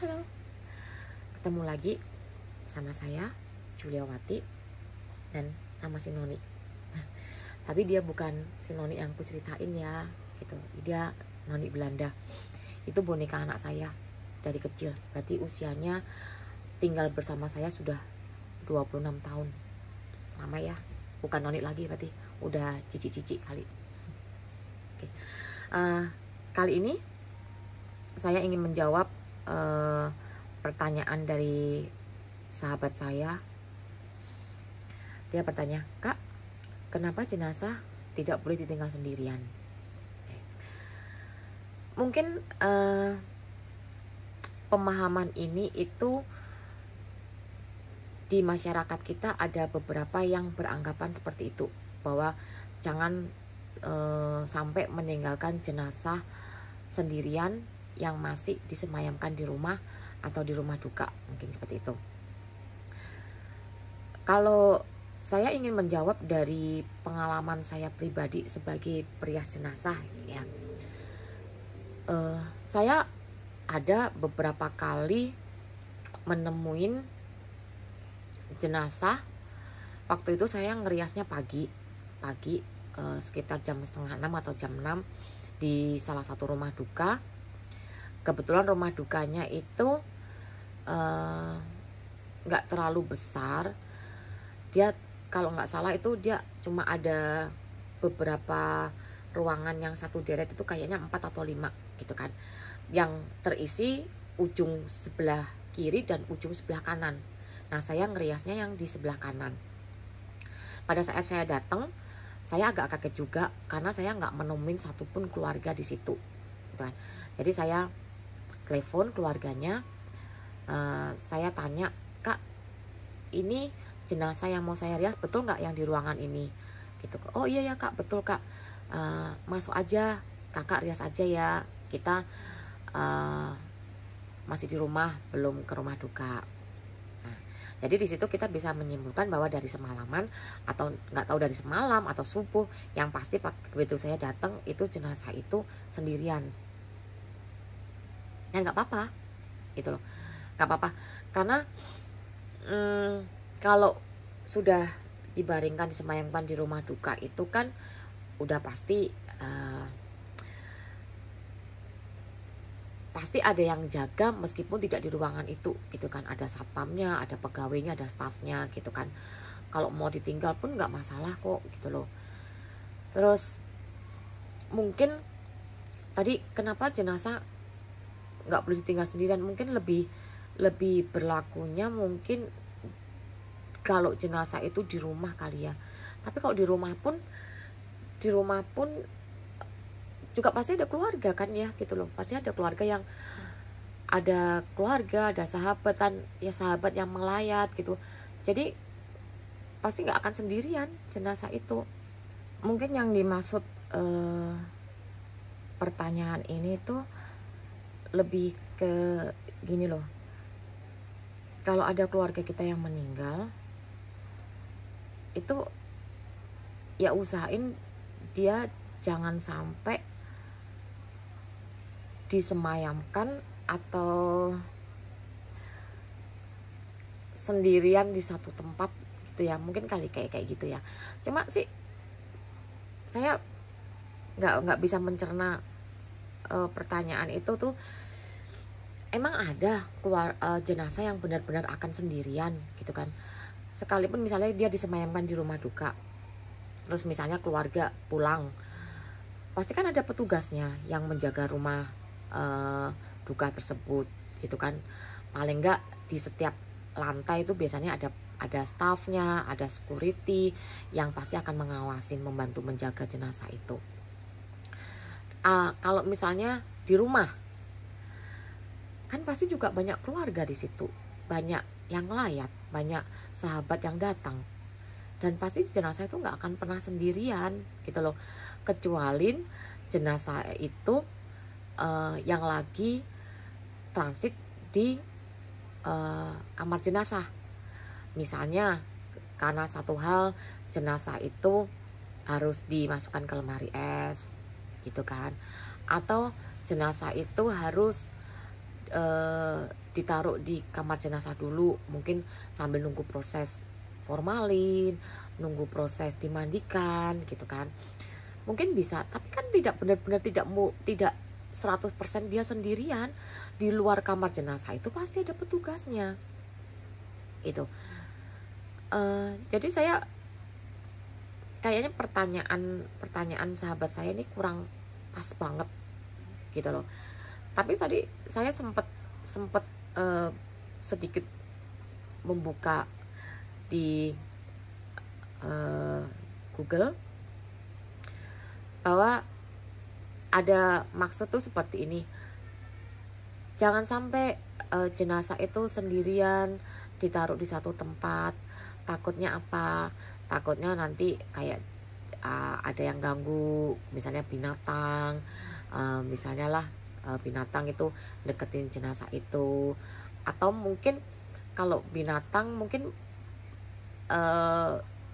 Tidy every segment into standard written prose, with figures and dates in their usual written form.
Halo, ketemu lagi sama saya Juliawati dan sama si Noni. Tapi dia bukan si Noni yang aku ceritain ya, gitu. Dia Noni Belanda. Itu boneka anak saya dari kecil. Berarti usianya tinggal bersama saya sudah 26 tahun. Lama ya. Bukan Noni lagi berarti, udah cici-cici kali. Oke. Kali ini saya ingin menjawab pertanyaan dari sahabat saya. Dia bertanya, "Kak, kenapa jenazah tidak boleh ditinggal sendirian?" Mungkin pemahaman ini itu di masyarakat kita ada beberapa yang beranggapan seperti itu, bahwa jangan sampai meninggalkan jenazah sendirian yang masih disemayamkan di rumah atau di rumah duka, mungkin seperti itu. Kalau saya ingin menjawab dari pengalaman saya pribadi sebagai perias jenazah, ya, saya ada beberapa kali menemuin jenazah. Waktu itu saya ngeriasnya pagi, sekitar jam 5:30 atau jam 6 di salah satu rumah duka. Kebetulan rumah dukanya itu nggak terlalu besar. Dia kalau nggak salah itu dia cuma ada beberapa ruangan yang satu deret itu kayaknya 4 atau 5 gitu kan, yang terisi ujung sebelah kiri dan ujung sebelah kanan. Nah, saya ngeriasnya yang di sebelah kanan. Pada saat saya datang, saya agak kaget juga karena saya nggak menemuin satupun keluarga di situ gitu kan. Jadi saya telepon keluarganya, saya tanya, "Kak, ini jenazah yang mau saya rias betul nggak yang di ruangan ini?" Gitu. "Oh iya ya Kak, betul Kak. Masuk aja, Kakak rias aja ya. Kita masih di rumah, belum ke rumah duka." Nah, jadi di situ kita bisa menyimpulkan bahwa dari semalaman atau nggak tahu dari semalam atau subuh, yang pasti begitu saya datang itu jenazah itu sendirian. Dan nggak apa-apa, gitu loh. Nggak apa-apa, karena kalau sudah dibaringkan, disemayamkan di rumah duka itu kan udah pasti ada yang jaga meskipun tidak di ruangan itu gitu kan. Ada satpamnya, ada pegawainya, ada stafnya gitu kan. Kalau mau ditinggal pun nggak masalah kok gitu loh. Terus mungkin tadi kenapa jenazah nggak boleh ditinggal sendirian, mungkin lebih berlakunya mungkin kalau jenazah itu di rumah kali ya. Tapi kalau di rumah pun juga pasti ada keluarga kan ya gitu loh. Pasti ada keluarga yang ada sahabatan ya, sahabat yang melayat gitu. Jadi pasti nggak akan sendirian jenazah itu. Mungkin yang dimaksud pertanyaan ini tuh lebih ke gini loh. Kalau ada keluarga kita yang meninggal, itu ya usahain dia jangan sampai disemayamkan atau sendirian di satu tempat gitu ya. Mungkin kali kayak gitu ya. Cuma sih saya nggak bisa mencerna pertanyaan itu tuh. Emang ada jenazah yang benar-benar akan sendirian gitu kan. Sekalipun misalnya dia disemayamkan di rumah duka, terus misalnya keluarga pulang, pasti kan ada petugasnya yang menjaga rumah duka tersebut gitu kan. Paling enggak di setiap lantai itu biasanya ada staffnya, ada security yang pasti akan mengawasi, membantu menjaga jenazah itu. Kalau misalnya di rumah, kan pasti juga banyak keluarga di situ, banyak yang layat, banyak sahabat yang datang, dan pasti jenazah itu nggak akan pernah sendirian gitu loh, kecuali jenazah itu yang lagi transit di kamar jenazah. Misalnya karena satu hal jenazah itu harus dimasukkan ke lemari es gitu kan, atau jenazah itu harus ditaruh di kamar jenazah dulu, mungkin sambil nunggu proses formalin, nunggu proses dimandikan gitu kan, mungkin bisa. Tapi kan tidak benar-benar, tidak 100% dia sendirian. Di luar kamar jenazah itu pasti ada petugasnya itu. Jadi saya kayaknya pertanyaan sahabat saya ini kurang pas banget gitu loh. Tapi tadi saya sempat sedikit membuka di Google bahwa ada maksud tuh seperti ini. Jangan sampai jenazah itu sendirian ditaruh di satu tempat. Takutnya apa? Takutnya nanti kayak ada yang ganggu, misalnya binatang, misalnya lah binatang itu deketin jenazah itu. Atau mungkin kalau binatang mungkin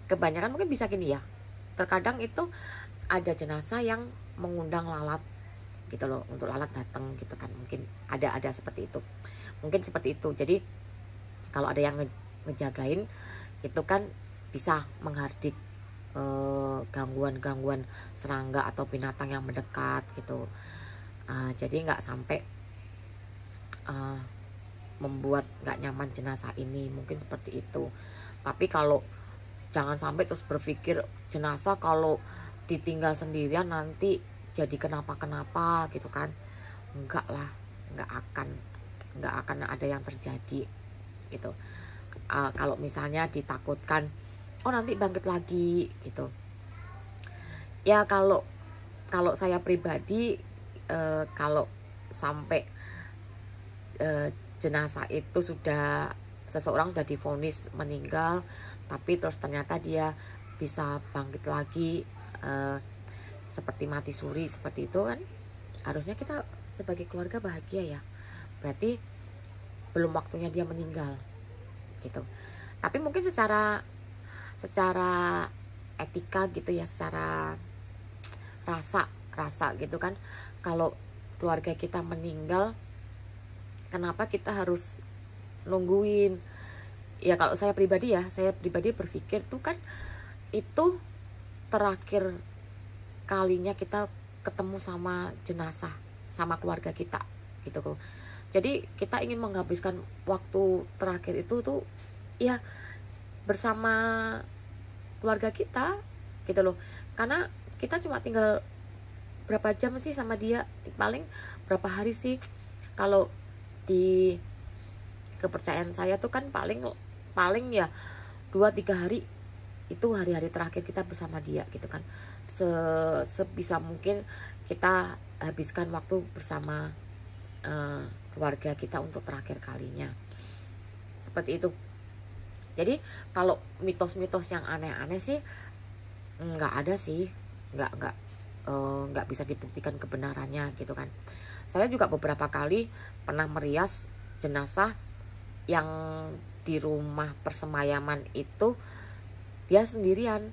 kebanyakan mungkin bisa gini ya, terkadang itu ada jenazah yang mengundang lalat gitu loh, untuk lalat datang gitu kan, mungkin ada seperti itu, mungkin seperti itu. Jadi kalau ada yang ngejagain itu kan bisa menghardik gangguan serangga atau binatang yang mendekat gitu. Jadi nggak sampai membuat nggak nyaman jenazah ini, mungkin seperti itu. Tapi kalau jangan sampai terus berpikir jenazah kalau ditinggal sendirian nanti jadi kenapa-kenapa gitu kan. Enggak lah, nggak akan ada yang terjadi gitu. Kalau misalnya ditakutkan oh nanti bangkit lagi gitu ya, kalau saya pribadi kalau sampai jenazah itu seseorang sudah divonis meninggal tapi terus ternyata dia bisa bangkit lagi seperti mati suri seperti itu kan, harusnya kita sebagai keluarga bahagia ya, berarti belum waktunya dia meninggal gitu. Tapi mungkin secara etika gitu ya, secara rasa gitu kan, kalau keluarga kita meninggal kenapa kita harus nungguin ya. Kalau saya pribadi berpikir tuh kan itu terakhir kalinya kita ketemu sama jenazah, sama keluarga kita gitu kok. Jadi kita ingin menghabiskan waktu terakhir itu tuh ya bersama keluarga kita gitu loh. Karena kita cuma tinggal berapa jam sih sama dia, paling berapa hari sih. Kalau di kepercayaan saya tuh kan paling ya 2-3 hari itu hari-hari terakhir kita bersama dia gitu kan. Sebisa mungkin kita habiskan waktu bersama keluarga kita untuk terakhir kalinya, seperti itu. Jadi kalau mitos-mitos yang aneh-aneh sih nggak ada sih, nggak bisa dibuktikan kebenarannya gitu kan. Saya juga beberapa kali pernah merias jenazah yang di rumah persemayaman itu dia sendirian,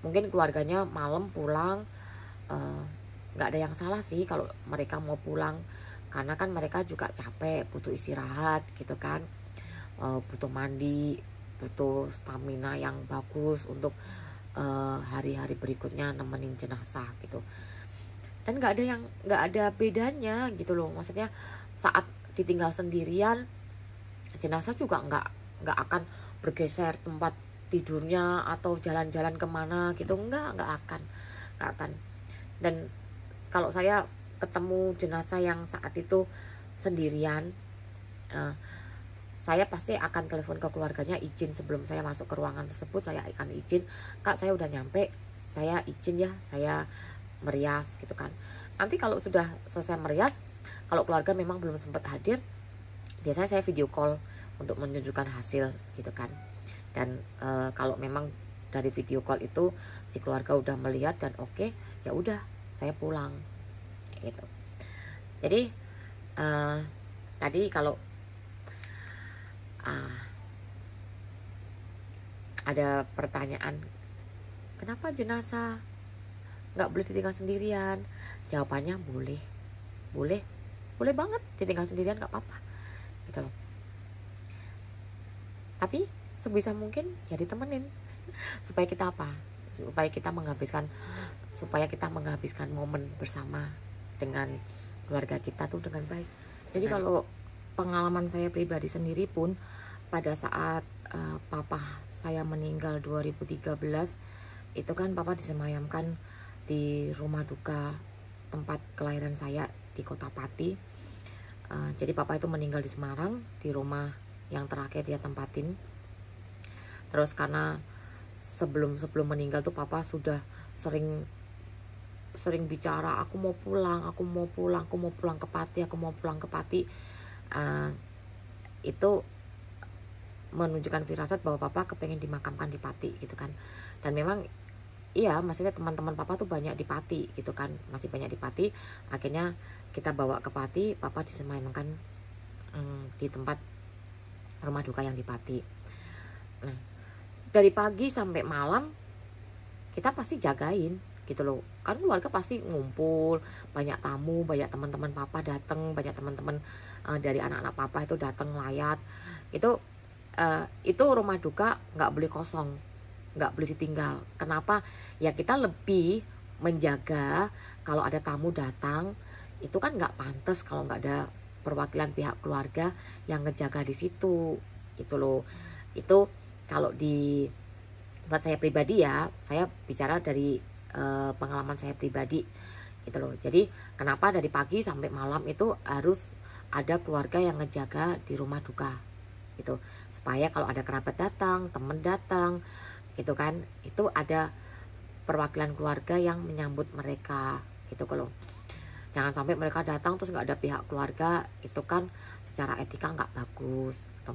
mungkin keluarganya malam pulang, nggak ada yang salah sih kalau mereka mau pulang, karena kan mereka juga capek, butuh istirahat gitu kan, butuh mandi, butuh stamina yang bagus untuk hari-hari berikutnya nemenin jenazah gitu. Dan nggak ada bedanya gitu loh, maksudnya saat ditinggal sendirian jenazah juga nggak akan bergeser tempat tidurnya atau jalan-jalan kemana gitu, nggak akan. Dan kalau saya ketemu jenazah yang saat itu sendirian, saya pasti akan telepon ke keluarganya, izin sebelum saya masuk ke ruangan tersebut. Saya akan izin, Kak saya udah nyampe, saya izin ya, saya merias gitu kan. Nanti kalau sudah selesai merias, kalau keluarga memang belum sempat hadir, biasanya saya video call untuk menunjukkan hasil gitu kan. Dan kalau memang dari video call itu si keluarga udah melihat dan oke, ya udah saya pulang gitu. Jadi tadi kalau ada pertanyaan kenapa jenazah nggak boleh ditinggal sendirian, jawabannya boleh banget ditinggal sendirian, nggak apa-apa gitu loh. Tapi sebisa mungkin ya ditemenin supaya kita apa? Supaya kita menghabiskan momen bersama dengan keluarga kita tuh dengan baik. Jadi kalau pengalaman saya pribadi sendiri pun, pada saat papa saya meninggal 2013, itu kan papa disemayamkan di rumah duka tempat kelahiran saya di Kota Pati. Jadi papa itu meninggal di Semarang, di rumah yang terakhir dia tempatin. Terus karena sebelum meninggal tuh papa sudah sering bicara, aku mau pulang ke Pati. Itu menunjukkan firasat bahwa papa kepengen dimakamkan di Pati gitu kan. Dan memang iya, maksudnya teman-teman papa tuh banyak di Pati gitu kan, masih banyak di Pati. Akhirnya kita bawa ke Pati, papa disemayamkan di tempat rumah duka yang di Pati. Nah, dari pagi sampai malam kita pasti jagain gitu loh, kan keluarga pasti ngumpul, banyak tamu, banyak teman-teman papa datang, banyak teman-teman dari anak-anak papa itu datang layat. Itu rumah duka nggak boleh kosong, nggak boleh ditinggal. Kenapa? Ya kita lebih menjaga. Kalau ada tamu datang itu kan nggak pantas kalau nggak ada perwakilan pihak keluarga yang ngejaga di situ, itu loh. Itu kalau buat saya pribadi ya, saya bicara dari pengalaman saya pribadi gitu loh. Jadi kenapa dari pagi sampai malam itu harus ada keluarga yang ngejaga di rumah duka gitu, supaya kalau ada kerabat datang, teman datang gitu kan, itu ada perwakilan keluarga yang menyambut mereka gitu loh. Jangan sampai mereka datang terus nggak ada pihak keluarga, itu kan secara etika nggak bagus gitu.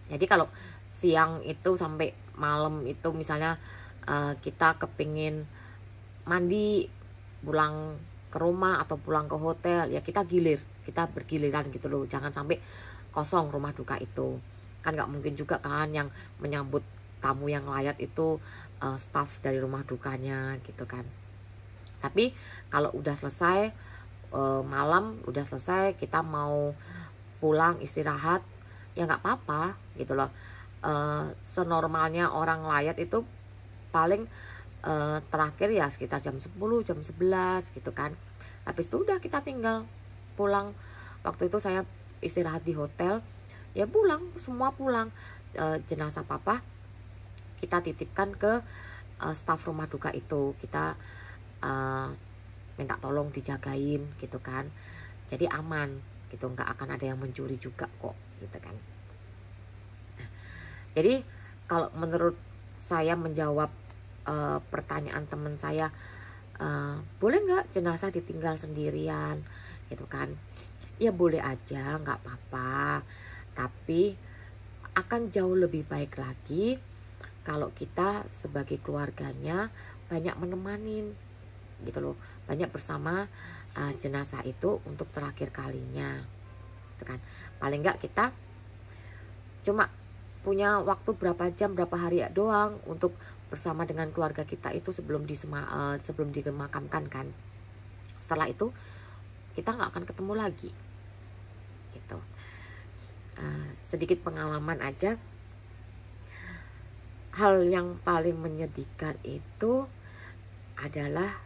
Jadi kalau siang itu sampai malam itu misalnya kita kepingin mandi, pulang ke rumah atau pulang ke hotel, ya kita bergiliran gitu loh. Jangan sampai kosong rumah duka itu, kan nggak mungkin juga kan yang menyambut tamu yang layat itu staf dari rumah dukanya gitu kan. Tapi kalau udah selesai malam, udah selesai, kita mau pulang istirahat, ya nggak apa-apa gitu loh. Senormalnya orang layat itu paling terakhir ya sekitar jam 10, jam 11 gitu kan. Habis itu udah kita tinggal pulang. Waktu itu saya istirahat di hotel, ya pulang, semua pulang. Jenazah papa kita titipkan ke staf rumah duka itu, kita minta tolong dijagain gitu kan. Jadi aman gitu, nggak akan ada yang mencuri juga kok gitu kan. Nah, jadi kalau menurut saya menjawab pertanyaan teman saya, boleh nggak jenazah ditinggal sendirian gitu kan? Ya boleh aja, nggak apa-apa. Tapi akan jauh lebih baik lagi kalau kita sebagai keluarganya banyak menemanin gitu loh, banyak bersama jenazah itu untuk terakhir kalinya gitu kan. Paling nggak kita cuma punya waktu berapa jam, berapa hari doang untuk bersama dengan keluarga kita itu sebelum dimakamkan kan. Setelah itu kita nggak akan ketemu lagi gitu. Sedikit pengalaman aja, hal yang paling menyedihkan itu adalah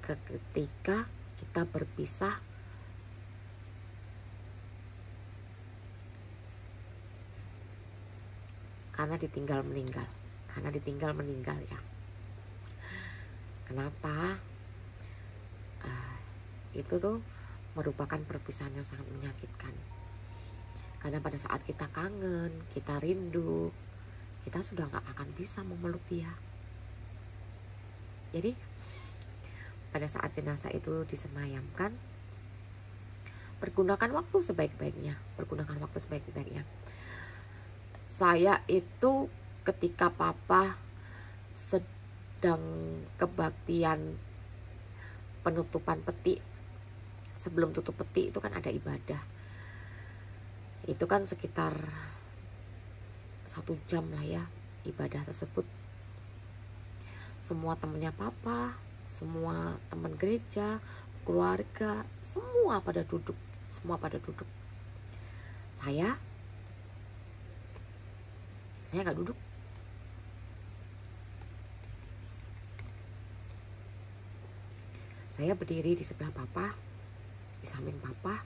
ketika kita berpisah karena ditinggal meninggal ya. Kenapa? Itu tuh merupakan perpisahan yang sangat menyakitkan. Karena pada saat kita kangen, kita rindu, kita sudah gak akan bisa memeluk dia. Jadi pada saat jenazah itu disemayamkan, pergunakan waktu sebaik-baiknya. Saya itu ketika papa sedang kebaktian penutupan peti, sebelum tutup peti itu kan ada ibadah. Itu kan sekitar 1 jam lah ya ibadah tersebut. Semua temannya papa, semua teman gereja, keluarga, semua pada duduk. Saya nggak duduk. Saya berdiri di sebelah papa, di samping papa.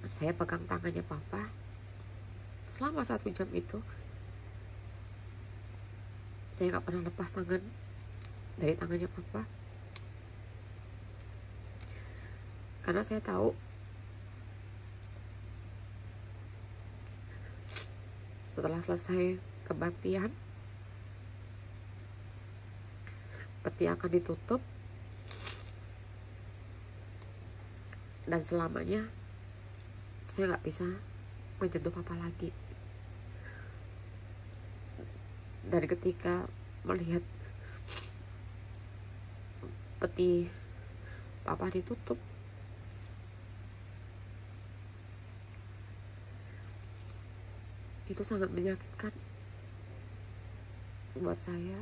Saya pegang tangannya papa selama 1 jam itu. Saya nggak pernah lepas tangan dari tangannya papa, karena saya tahu setelah selesai kebaktian, peti akan ditutup dan selamanya saya nggak bisa menyentuh papa lagi. Dan ketika melihat peti papa ditutup, itu sangat menyakitkan buat saya.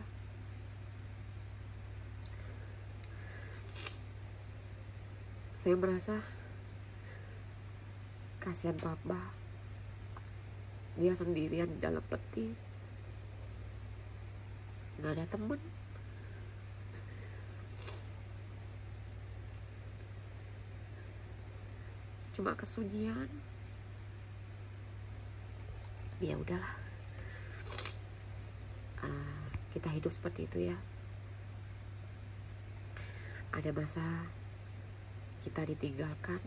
Saya merasa kasihan papa, dia sendirian di dalam peti, nggak ada temen. Cuma kesunyian. Ya udahlah, kita hidup seperti itu ya. Ada masa kita ditinggalkan,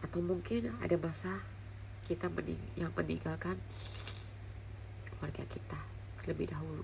atau mungkin ada masa kita yang meninggalkan keluarga kita terlebih dahulu.